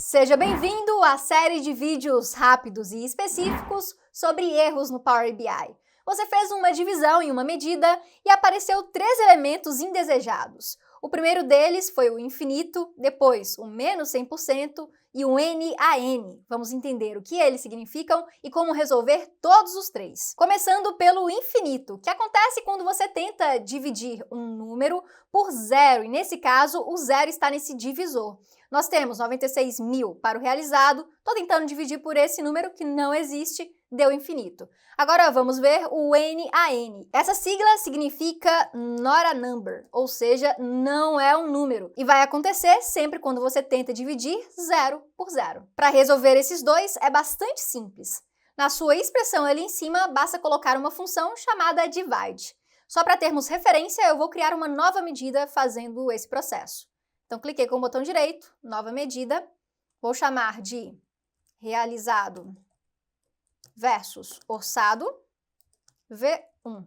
Seja bem-vindo à série de vídeos rápidos e específicos sobre erros no Power BI. Você fez uma divisão em uma medida e apareceu 3 elementos indesejados. O primeiro deles foi o infinito, depois o menos 100% e o NaN. Vamos entender o que eles significam e como resolver todos os 3. Começando pelo infinito, que acontece quando você tenta dividir um número por zero, e nesse caso o zero está nesse divisor. Nós temos 96.000 para o realizado, estou tentando dividir por esse número que não existe, deu infinito. Agora vamos ver o NaN. Essa sigla significa not a number, ou seja, não é um número. E vai acontecer sempre quando você tenta dividir zero por zero. Para resolver esses dois é bastante simples. Na sua expressão ali em cima, basta colocar uma função chamada divide. Só para termos referência, eu vou criar uma nova medida fazendo esse processo. Então, cliquei com o botão direito, nova medida, vou chamar de realizado versus orçado V1,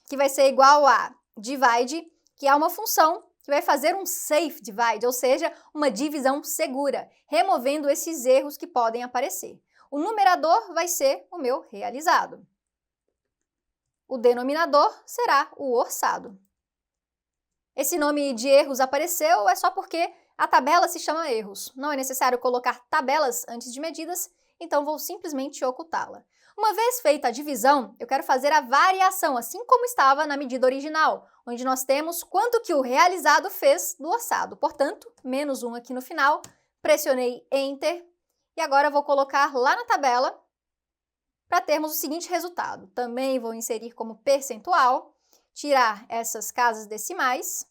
que vai ser igual a divide, que é uma função que vai fazer um safe divide, ou seja, uma divisão segura, removendo esses erros que podem aparecer. O numerador vai ser o meu realizado. O denominador será o orçado. Esse nome de erros apareceu é só porque a tabela se chama erros. Não é necessário colocar tabelas antes de medidas, então vou simplesmente ocultá-la. Uma vez feita a divisão, eu quero fazer a variação, assim como estava na medida original, onde nós temos quanto que o realizado fez do orçado. Portanto, menos 1 aqui no final, pressionei Enter e agora vou colocar lá na tabela para termos o seguinte resultado. Também vou inserir como percentual, tirar essas casas decimais,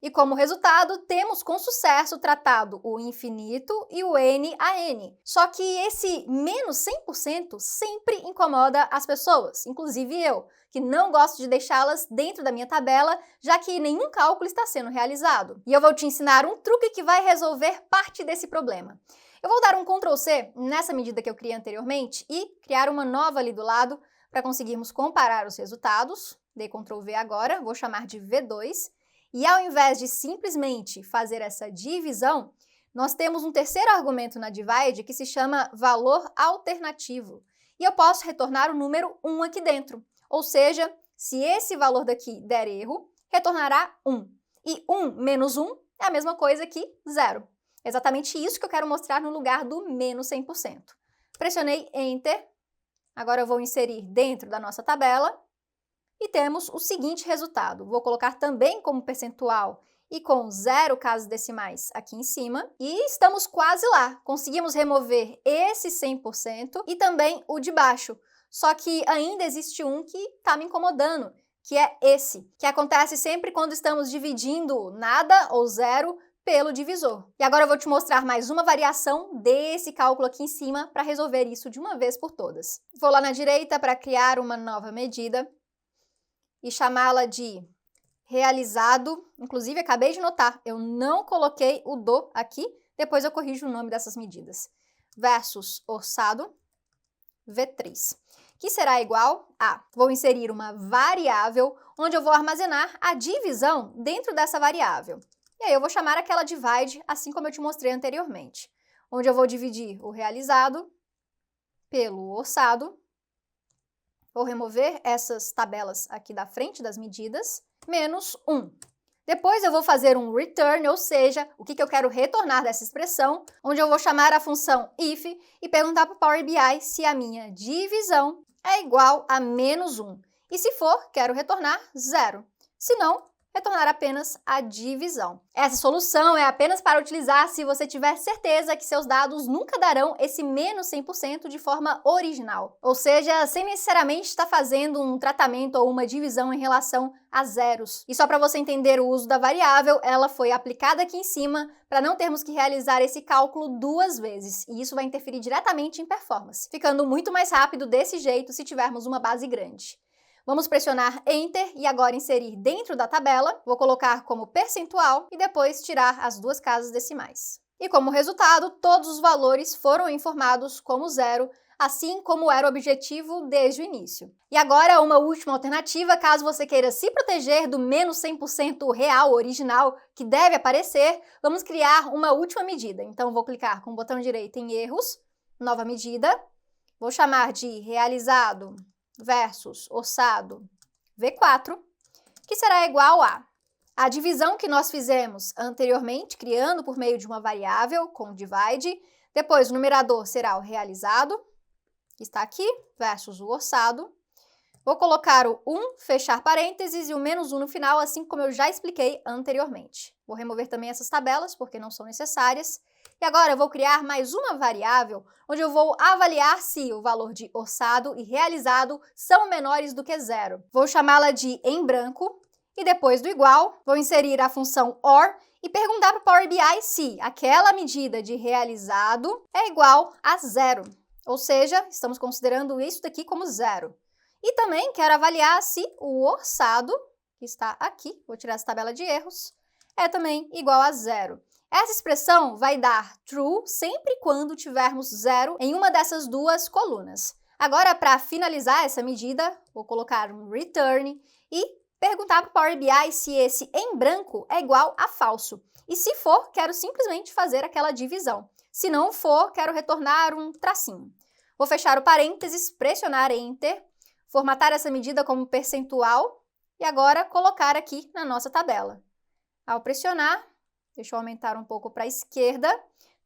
e como resultado temos com sucesso tratado o infinito e o NaN. Só que esse menos 100% sempre incomoda as pessoas, inclusive eu, que não gosto de deixá-las dentro da minha tabela, já que nenhum cálculo está sendo realizado. E eu vou te ensinar um truque que vai resolver parte desse problema. Eu vou dar um Ctrl+C nessa medida que eu criei anteriormente e criar uma nova ali do lado para conseguirmos comparar os resultados. Dei Ctrl+V agora, vou chamar de V2, e ao invés de simplesmente fazer essa divisão, nós temos um terceiro argumento na divide que se chama valor alternativo. E eu posso retornar o número 1 aqui dentro, ou seja, se esse valor daqui der erro, retornará 1. E 1 menos 1 é a mesma coisa que 0. Exatamente isso que eu quero mostrar no lugar do menos 100%. Pressionei Enter, agora eu vou inserir dentro da nossa tabela, e temos o seguinte resultado. Vou colocar também como percentual e com 0 casas decimais aqui em cima. E estamos quase lá. Conseguimos remover esse 100% e também o de baixo. Só que ainda existe um que está me incomodando, que é esse, que acontece sempre quando estamos dividindo nada ou zero pelo divisor. E agora eu vou te mostrar mais uma variação desse cálculo aqui em cima para resolver isso de uma vez por todas. Vou lá na direita para criar uma nova medida e chamá-la de realizado. Inclusive, acabei de notar, eu não coloquei o do aqui, depois eu corrijo o nome dessas medidas. Versus orçado, V3, que será igual a, vou inserir uma variável, onde eu vou armazenar a divisão dentro dessa variável. E aí eu vou chamar aquela divide, assim como eu te mostrei anteriormente, onde eu vou dividir o realizado pelo orçado. Vou remover essas tabelas aqui da frente das medidas, menos 1. Depois eu vou fazer um return, ou seja, o que eu quero retornar dessa expressão, onde eu vou chamar a função if e perguntar para o Power BI se a minha divisão é igual a menos 1. E se for, quero retornar 0. Se não, retornar apenas a divisão. Essa solução é apenas para utilizar se você tiver certeza que seus dados nunca darão esse menos 100% de forma original. Ou seja, sem necessariamente estar fazendo um tratamento ou uma divisão em relação a zeros. E só para você entender o uso da variável, ela foi aplicada aqui em cima para não termos que realizar esse cálculo 2 vezes. E isso vai interferir diretamente em performance, ficando muito mais rápido desse jeito se tivermos uma base grande. Vamos pressionar Enter e agora inserir dentro da tabela, vou colocar como percentual e depois tirar as 2 casas decimais. E como resultado, todos os valores foram informados como 0, assim como era o objetivo desde o início. E agora uma última alternativa, caso você queira se proteger do menos 100% real original que deve aparecer, vamos criar uma última medida. Então vou clicar com o botão direito em erros, nova medida, vou chamar de realizado versus orçado V4, que será igual a divisão que nós fizemos anteriormente, criando por meio de uma variável com divide, depois o numerador será o realizado, que está aqui, versus o orçado. Vou colocar o 1, fechar parênteses, e o menos 1 no final, assim como eu já expliquei anteriormente. Vou remover também essas tabelas, porque não são necessárias. E agora eu vou criar mais uma variável, onde eu vou avaliar se o valor de orçado e realizado são menores do que 0. Vou chamá-la de em branco, e depois do igual, vou inserir a função OR e perguntar para o Power BI se aquela medida de realizado é igual a 0. Ou seja, estamos considerando isso daqui como 0. E também quero avaliar se o orçado, que está aqui, vou tirar essa tabela de erros, é também igual a 0. Essa expressão vai dar true sempre quando tivermos 0 em uma dessas duas colunas. Agora, para finalizar essa medida, vou colocar um return e perguntar para o Power BI se esse em branco é igual a falso. E se for, quero simplesmente fazer aquela divisão. Se não for, quero retornar um tracinho. Vou fechar o parênteses, pressionar Enter, formatar essa medida como percentual e agora colocar aqui na nossa tabela. Ao pressionar, deixa eu aumentar um pouco para a esquerda,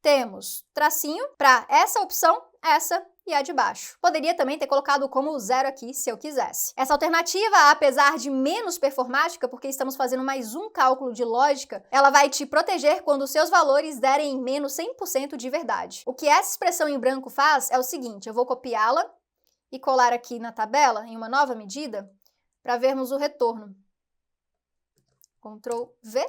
temos tracinho para essa opção, essa e a de baixo. Poderia também ter colocado como 0 aqui, se eu quisesse. Essa alternativa, apesar de menos performática, porque estamos fazendo mais um cálculo de lógica, ela vai te proteger quando os seus valores derem menos 100% de verdade. O que essa expressão em branco faz é o seguinte, eu vou copiá-la e colar aqui na tabela, em uma nova medida, para vermos o retorno. Ctrl V.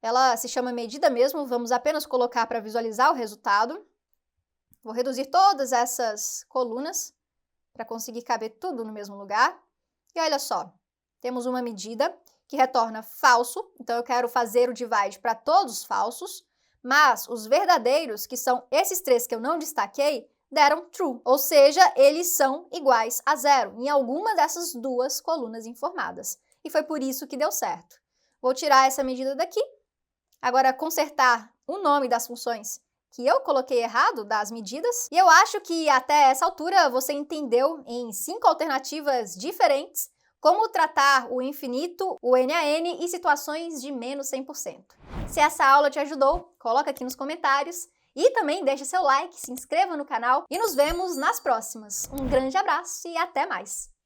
Ela se chama medida mesmo, vamos apenas colocar para visualizar o resultado. Vou reduzir todas essas colunas para conseguir caber tudo no mesmo lugar. E olha só, temos uma medida que retorna falso, então eu quero fazer o divide para todos os falsos, mas os verdadeiros, que são esses 3 que eu não destaquei, deram true, ou seja, eles são iguais a 0 em alguma dessas duas colunas informadas. E foi por isso que deu certo. Vou tirar essa medida daqui, agora consertar o nome das funções que eu coloquei errado das medidas, e eu acho que até essa altura você entendeu em 5 alternativas diferentes como tratar o infinito, o NaN e situações de menos 100%. Se essa aula te ajudou, coloca aqui nos comentários e também deixa seu like, se inscreva no canal e nos vemos nas próximas. Um grande abraço e até mais!